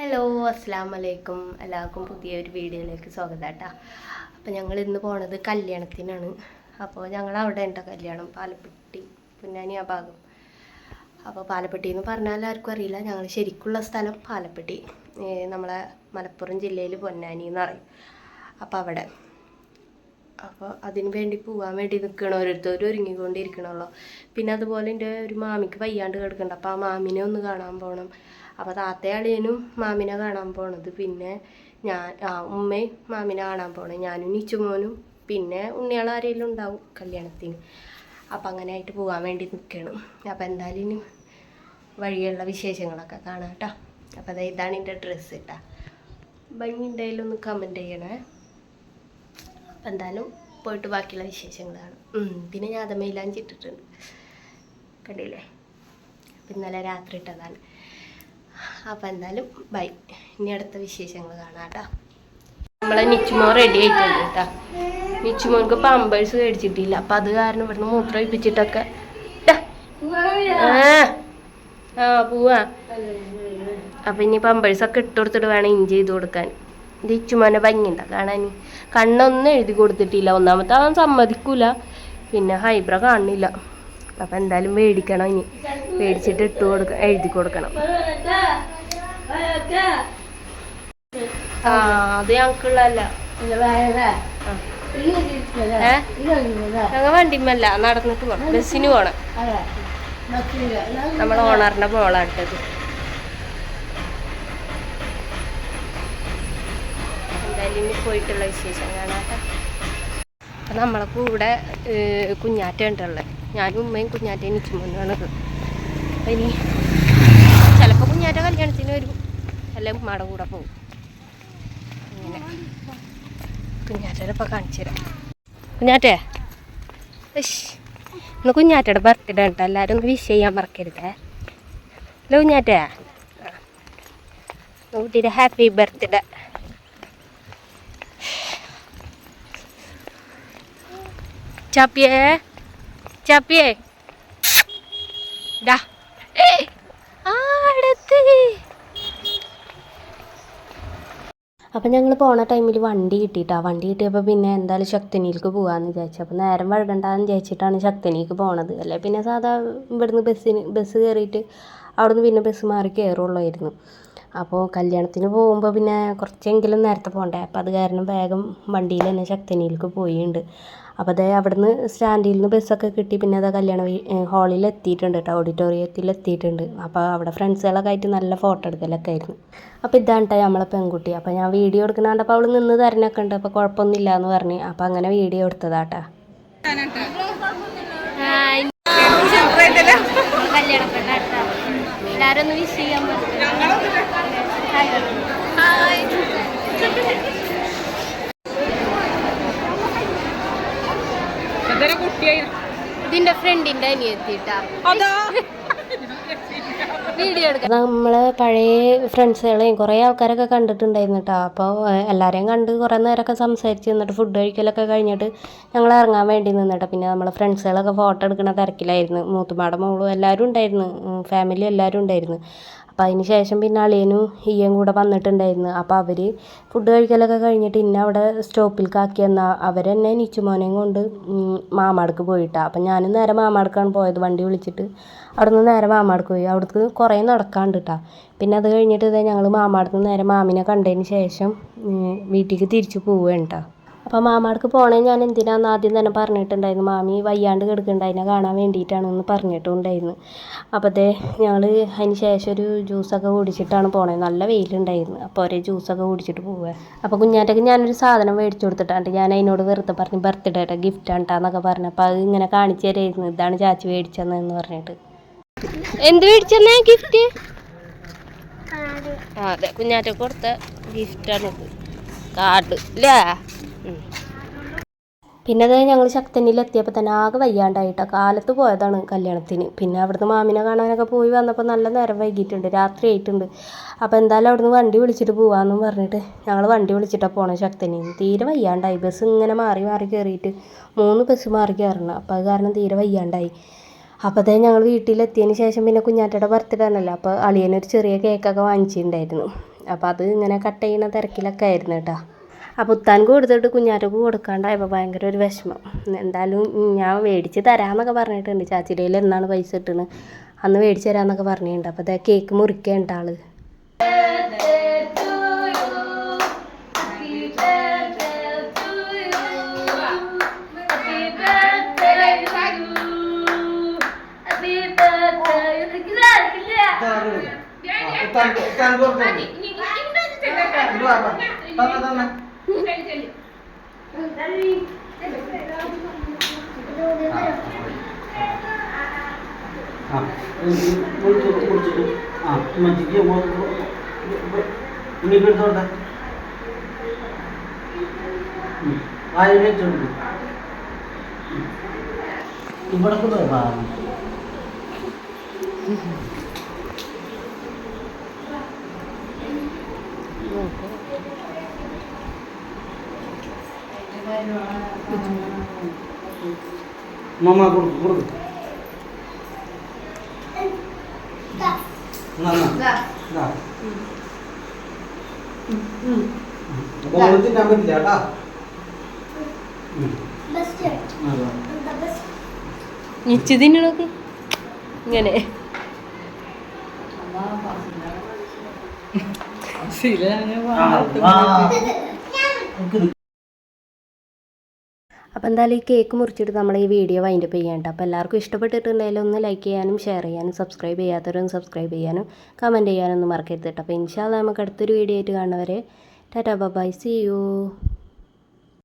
Hello അസ്സലാമു അലൈക്കും. എല്ലാവർക്കും പുതിയൊരു വീഡിയോയിലേക്ക് സ്വാഗതം കേട്ടോ. അപ്പോൾ ഞങ്ങൾ ഇന്ന് പോണത് കല്യാണത്തിനാണ്. അപ്പോൾ ഞങ്ങൾ അവിടെ ഉണ്ട് കല്യാണം, പാലപ്പെട്ടി പൊന്നാനി ആ ഭാഗം. അപ്പോൾ പാലപ്പെട്ടി എന്ന് പറഞ്ഞാൽ ആർക്കും അറിയില്ല, ഞങ്ങൾ ശരിക്കുള്ള സ്ഥലം പാലപ്പെട്ടി, നമ്മളെ മലപ്പുറം ജില്ലയിൽ പൊന്നാനി എന്ന് പറയും. അപ്പോൾ അവിടെ അപ്പോൾ അതിന് വേണ്ടി പോകാൻ വേണ്ടി നിൽക്കണം, ഓരോരുത്തരും ഒരുങ്ങിക്കൊണ്ടിരിക്കണമല്ലോ. പിന്നെ അതുപോലെ എൻ്റെ ഒരു മാമിക്ക് വയ്യാണ്ട് കിടക്കുന്നുണ്ട്, അപ്പോൾ ആ മാമിനെ ഒന്ന് കാണാൻ പോകണം. അപ്പോൾ താത്തയാളിയനും മാമിനെ കാണാൻ പോണത്. പിന്നെ ഉമ്മയും മാമിനെ കാണാൻ പോകണം, ഞാനും നിച്ചുമോനും പിന്നെ ഉണ്ണിയാളാരെങ്കിലും ഉണ്ടാവും കല്യാണത്തിന്. അപ്പം അങ്ങനെ ആയിട്ട് പോകാൻ വേണ്ടി നിൽക്കണം. അപ്പോൾ എന്തായാലും ഇനി വഴിയുള്ള വിശേഷങ്ങളൊക്കെ കാണാം കേട്ടോ. അപ്പോൾ അതായത് ഇതാണ് എൻ്റെ ഡ്രസ്സ് കേട്ടോ. ഭംഗി ഉണ്ടായാലൊന്ന് കമൻറ്റ് ചെയ്യണേ. അപ്പം എന്തായാലും പോയിട്ട് ബാക്കിയുള്ള വിശേഷങ്ങൾ കാണും. പിന്നെ ഞാൻ അതമയിലാഞ്ചി ഇട്ടിട്ടുണ്ട്, കണ്ടില്ലേ? അപ്പം ഇന്നലെ രാത്രി ഇട്ടതാണ്. അപ്പം എന്തായാലും ബൈ, ഇനി അടുത്ത വിശേഷങ്ങൾ കാണാം കേട്ടോ. നമ്മളെ നിച്ചുമോൻ റെഡി ആയിട്ടുണ്ട് കേട്ടോ. നിച്ചുമോൻക്ക് പമ്പേഴ്സ് മേടിച്ചിട്ടില്ല, അപ്പം അത് കാരണം ഇവിടുന്ന് മൂത്രം ഒഴിപ്പിച്ചിട്ടൊക്കെ പോവാ. അപ്പം ഇനി പമ്പേഴ്സൊക്കെ ഇട്ട് കൊടുത്തിട്ട് വേണം ഇഞ്ചി ചെയ്ത് കൊടുക്കാൻ. ഇത് ഇച്ചുമോനെ ഭംഗിയുണ്ടോ കാണാൻ? കണ്ണൊന്നും എഴുതി കൊടുത്തിട്ടില്ല, ഒന്നാമത്തെ അവൻ സമ്മതിക്കൂല, പിന്നെ ഹൈബ്ര കാണില്ല. അപ്പം എന്തായാലും മേടിക്കണം, ഇനി മേടിച്ചിട്ട് എഴുതി കൊടുക്കണം. അത് ഞങ്ങൾക്കുള്ളതല്ല, ഞങ്ങൾ വണ്ടിമല്ല നടന്നിട്ട് പോകണം, ബസ്സിന് പോകണം. നമ്മളെ ഓണറിന്റെ മോളാട്ടത്. എന്തായാലും ഇനി പോയിട്ടുള്ള വിശേഷം കാണാട്ടെ. അപ്പം നമ്മളെ കൂടെ കുഞ്ഞാറ്റ ഉണ്ടല്ലേ, ഞാനും ഉമ്മയും കുഞ്ഞാറ്റയും നിച്ചുമോനുമാണത്. അപ്പം ഇനി ചിലപ്പോൾ കുഞ്ഞാറ്റ കല്യാണത്തിന് വരും, അല്ലെങ്കിൽ ഉമ്മയുടെ കൂടെ പോകും. അങ്ങനെ കുഞ്ഞാറ്റയുടെ ഇപ്പം കാണിച്ചു തരാം. കുഞ്ഞാറ്റേ, ഇന്ന് കുഞ്ഞാറ്റയുടെ ബർത്ത്ഡേ ഉണ്ടോ, എല്ലാവരും ഒന്ന് വിഷ് ചെയ്യാൻ മറക്കരുതേ. അല്ല കുഞ്ഞാറ്റേ, കുട്ടിയുടെ ഹാപ്പി ബർത്ത്ഡേ. ചാപ്പിയേ ചാപ്പിയേ ഡാ അടുത്ത്. അപ്പം ഞങ്ങൾ പോണ ടൈമിൽ വണ്ടി കിട്ടിയിട്ടാണ്. വണ്ടി കിട്ടിയപ്പോൾ പിന്നെ എന്തായാലും ശക്തനിയിലേക്ക് പോകാമെന്ന് വിചാരിച്ചു. അപ്പോൾ നേരം വഴുകണ്ടെന്ന് വിചാരിച്ചിട്ടാണ് ശക്തനിക്ക് പോണത്. അല്ലെ പിന്നെ സാധാ ഇവിടുന്ന് ബസ് കയറിയിട്ട് അവിടുന്ന് പിന്നെ ബസ് മാറി കയറുള്ളായിരുന്നു. അപ്പോൾ കല്യാണത്തിന് പോകുമ്പോൾ പിന്നെ കുറച്ചെങ്കിലും നേരത്തെ പോകണ്ടേ. അപ്പോൾ അത് കാരണം വേഗം വണ്ടിയിൽ തന്നെ ശക്തനിയിലേക്ക് പോയിട്ടുണ്ട്. അപ്പോൾ അതേ അവിടുന്ന് സ്റ്റാൻഡിൽ നിന്ന് ബസ്സൊക്കെ കിട്ടി. പിന്നെ അത് കല്യാണ ഹാളിൽ എത്തിയിട്ടുണ്ട് കേട്ടോ, ഓഡിറ്റോറിയത്തിൽ എത്തിയിട്ടുണ്ട്. അപ്പോൾ അവിടെ ഫ്രണ്ട്സുകളൊക്കെ ആയിട്ട് നല്ല ഫോട്ടോ എടുക്കലൊക്കെ ആയിരുന്നു. അപ്പോൾ ഇതാണ് കേട്ടോ നമ്മളെ പെൺകുട്ടി. അപ്പോൾ ഞാൻ വീഡിയോ എടുക്കുന്ന കണ്ടപ്പോൾ അവൾ നിന്ന് തരണൊക്കെ ഉണ്ട്, അപ്പോൾ കുഴപ്പമൊന്നുമില്ല എന്ന് പറഞ്ഞ്. അപ്പോൾ അങ്ങനെ വീഡിയോ എടുത്തതാട്ടാ. എല്ലാവരും ഒന്ന് വിഷ് ചെയ്യാൻ ഇതിന്റെ ഫ്രണ്ടിന്റെ അനിയെത്തിട്ടാ വീഡിയോ എടുക്കാം. നമ്മള് പഴയ ഫ്രണ്ട്സുകളെയും കുറേ ആൾക്കാരൊക്കെ കണ്ടിട്ടുണ്ടായിരുന്നു കേട്ടോ. അപ്പോൾ എല്ലാവരെയും കണ്ട് കുറേ നേരമൊക്കെ സംസാരിച്ച് നിന്നിട്ട് ഫുഡ് കഴിക്കലൊക്കെ കഴിഞ്ഞിട്ട് ഞങ്ങൾ ഇറങ്ങാൻ വേണ്ടി നിന്നിട്ട് പിന്നെ നമ്മളെ ഫ്രണ്ട്സുകളൊക്കെ ഫോട്ടോ എടുക്കുന്ന തിരക്കിലായിരുന്നു. മൂത്തുമാടെ മോളും എല്ലാവരും ഉണ്ടായിരുന്നു, ഫാമിലി എല്ലാവരും ഉണ്ടായിരുന്നു. അപ്പോൾ അതിന് ശേഷം പിന്നെ അളിയനും ഈയും കൂടെ വന്നിട്ടുണ്ടായിരുന്നു. അപ്പോൾ അവർ ഫുഡ് കഴിക്കലൊക്കെ കഴിഞ്ഞിട്ട് ഇന്നെ അവിടെ സ്റ്റോപ്പിലേക്ക് എന്നാൽ അവരെന്നെ നിച്ചുമോനെയും കൊണ്ട് മാമാടക്ക് പോയിട്ടാണ്. അപ്പം ഞാനും നേരെ മാമാടക്കാണ് പോയത്, വണ്ടി വിളിച്ചിട്ട് അവിടെ നിന്ന് നേരെ മാമാടക്ക് പോയി. അവിടേക്ക് കുറേ നടക്കാണ്ട് കേട്ടോ. പിന്നെ അത് കഴിഞ്ഞിട്ട് ഇതേ ഞങ്ങൾ മാമാടത്ത് നേരെ മാമിനെ കണ്ടതിന് ശേഷം വീട്ടിലേക്ക് തിരിച്ചു പോവുകയാണ് കേട്ടോ. അപ്പോൾ മാമാടക്ക് പോണേ ഞാൻ എന്തിനാന്ന് ആദ്യം തന്നെ പറഞ്ഞിട്ടുണ്ടായിരുന്നു. മാമി വയ്യാണ്ട് കിടക്കുന്നുണ്ട്, അതിനെ കാണാൻ വേണ്ടിയിട്ടാണെന്ന് പറഞ്ഞിട്ടുണ്ടായിരുന്നു. അപ്പോൾ അതേ ഞങ്ങൾ അതിന് ശേഷം ഒരു ജ്യൂസൊക്കെ കുടിച്ചിട്ടാണ് പോണത്. നല്ല വെയിലുണ്ടായിരുന്നു. അപ്പോൾ ഒരേ ജ്യൂസൊക്കെ കുടിച്ചിട്ട് പോവുക. അപ്പോൾ കുഞ്ഞാറ്റയ്ക്ക് ഞാനൊരു സാധനം മേടിച്ചു കൊടുത്തിട്ടാണ്ട് ഞാൻ അതിനോട് വെറുതെ പറഞ്ഞ് ബർത്ത്ഡേയുടെ ഗിഫ്റ്റാണ്ടാന്നൊക്കെ പറഞ്ഞു. അപ്പോൾ അത് ഇങ്ങനെ കാണിച്ചു തരായിരുന്നു, ഇതാണ് ചാച്ചി മേടിച്ചതെന്ന് പറഞ്ഞിട്ട്. എന്ത് മേടിച്ചെന്നേ ഗിഫ്റ്റ്? അതെ, കുഞ്ഞാറ്റക്ക് കൊടുത്ത ഗിഫ്റ്റാണ് കാർഡ് അല്ലേ. പിന്നെ അത് ഞങ്ങൾ ശക്തനിലെത്തിയപ്പോൾ തന്നെ ആകെ വയ്യാണ്ടായിട്ടോ. കാലത്ത് പോയതാണ് കല്യാണത്തിന്. പിന്നെ അവിടുന്ന് മാമിനെ കാണാനൊക്കെ പോയി വന്നപ്പോൾ നല്ല നേരം വൈകിയിട്ടുണ്ട്, രാത്രി ആയിട്ടുണ്ട്. അപ്പോൾ എന്തായാലും അവിടുന്ന് വണ്ടി വിളിച്ചിട്ട് പോകാമെന്നും പറഞ്ഞിട്ട് ഞങ്ങൾ വണ്ടി വിളിച്ചിട്ടാണ് പോണത് ശക്തനിന്ന്. തീരെ വയ്യാണ്ടായി, ബസ് ഇങ്ങനെ മാറി മാറി കയറിയിട്ട് 3 ബസ് മാറി കയറണം. അപ്പോൾ അത് കാരണം തീരെ വയ്യാണ്ടായി. അപ്പോൾ അതേ ഞങ്ങൾ വീട്ടിലെത്തിയതിന് ശേഷം പിന്നെ കുഞ്ഞാറ്റയുടെ ബർത്ത്ഡേ ആണല്ലോ, അപ്പോൾ അളിയനൊരു ചെറിയ കേക്കൊക്കെ വാങ്ങിച്ചിട്ടുണ്ടായിരുന്നു. അപ്പോൾ അത് ഇങ്ങനെ കട്ട് ചെയ്യുന്ന തിരക്കിലൊക്കെ ആയിരുന്നു കേട്ടോ. അപ്പോൾ ഉത്താൻക്ക് കൊടുത്തിട്ട് കുഞ്ഞാറ്റക്ക് കൊടുക്കാണ്ടായപ്പോൾ ഭയങ്കര ഒരു വിഷമം. എന്തായാലും ഞാൻ മേടിച്ച് തരാമെന്നൊക്കെ പറഞ്ഞിട്ടുണ്ട്. ചാച്ചിയുടെ കയ്യിൽ എന്നാണ് പൈസ കിട്ടുന്നത് അന്ന് മേടിച്ച് തരാമെന്നൊക്കെ പറഞ്ഞിട്ടുണ്ട്. അപ്പോൾ അതേ കേക്ക് മുറിക്കേണ്ട ആള്. Mama കൊടുക്കും തിന്നാൻ പറ്റില്ല കേട്ടാ. ഇച്ചു തിന്നണോക്ക് ഇങ്ങനെ അപ്പോൾ എന്തായാലും ഈ കേക്ക് മുറിച്ചിട്ട് നമ്മൾ ഈ വീഡിയോ വൈൻഡപ്പ് ചെയ്യാം. അപ്പോൾ എല്ലാവർക്കും ഇഷ്ടപ്പെട്ടിട്ടുണ്ടെങ്കിൽ ഒന്ന് ലൈക്ക് ചെയ്യാനും ഷെയർ ചെയ്യാനും സബ്സ്ക്രൈബ് ചെയ്യാത്തവരൊന്ന് സബ്സ്ക്രൈബ് ചെയ്യാനും കമൻറ്റ് ചെയ്യാനൊന്നും മറക്കരുത് കേട്ടോ. അപ്പോൾ ഇൻഷാ അല്ലാഹ് നമുക്ക് അടുത്തൊരു വീഡിയോ ആയിട്ട് കാണുന്നവരെ ടാറ്റാ ബൈ സീ യു.